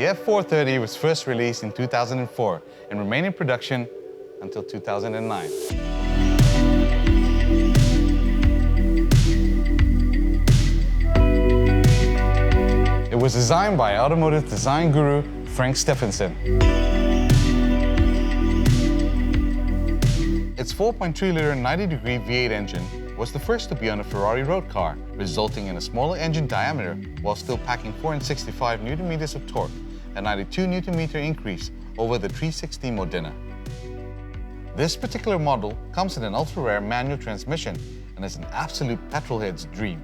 The F430 was first released in 2004 and remained in production until 2009. It was designed by automotive design guru Frank Stephenson. Its 4.3-liter 90-degree V8 engine was the first to be on a Ferrari road car, resulting in a smaller engine diameter while still packing 465 Nm of torque, a 92 Nm increase over the 360 Modena. This particular model comes in an ultra-rare manual transmission and is an absolute petrolhead's dream.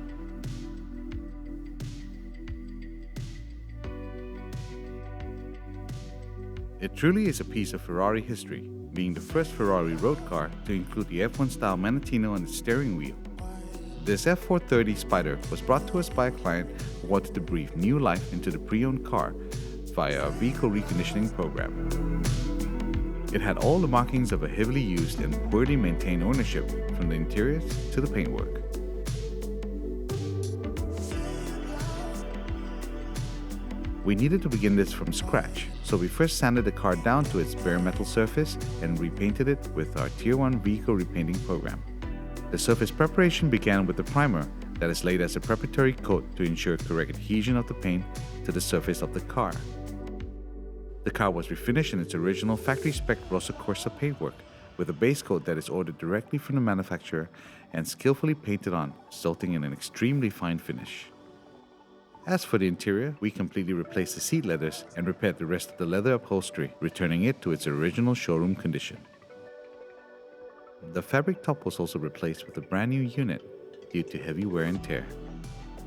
It truly is a piece of Ferrari history, being the first Ferrari road car to include the F1-style Manettino on its steering wheel. This F430 Spider was brought to us by a client who wanted to breathe new life into the pre-owned car via our Vehicle Reconditioning Program. It had all the markings of a heavily used and poorly maintained ownership, from the interiors to the paintwork. We needed to begin this from scratch, so we first sanded the car down to its bare metal surface and repainted it with our Tier 1 Vehicle Repainting Program. The surface preparation began with the primer that is laid as a preparatory coat to ensure correct adhesion of the paint to the surface of the car. The car was refinished in its original factory-spec Rosso Corsa paintwork with a base coat that is ordered directly from the manufacturer and skillfully painted on, resulting in an extremely fine finish. As for the interior, we completely replaced the seat leathers and repaired the rest of the leather upholstery, returning it to its original showroom condition. The fabric top was also replaced with a brand new unit due to heavy wear and tear.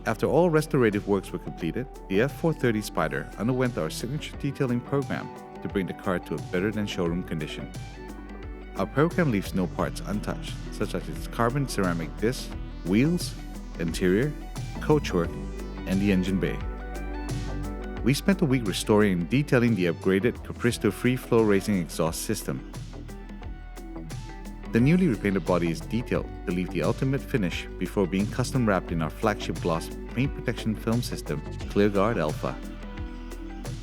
After all restorative works were completed, the F430 Spider underwent our signature detailing program to bring the car to a better than showroom condition. Our program leaves no parts untouched, such as its carbon ceramic disc, wheels, interior, coachwork, and the engine bay. We spent a week restoring and detailing the upgraded Capristo free-flow racing exhaust system. The newly repainted body is detailed to leave the ultimate finish before being custom wrapped in our flagship gloss paint protection film system, ClearGuard Alpha.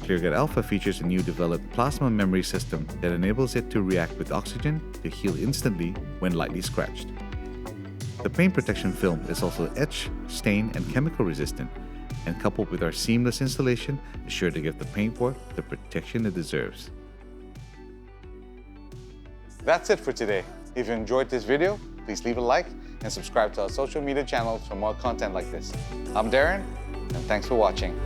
ClearGuard Alpha features a new developed plasma memory system that enables it to react with oxygen to heal instantly when lightly scratched. The paint protection film is also etch, stain, and chemical resistant, and coupled with our seamless installation is sure to give the paintwork the protection it deserves. That's it for today. If you enjoyed this video, please leave a like and subscribe to our social media channels for more content like this. I'm Darren, and thanks for watching.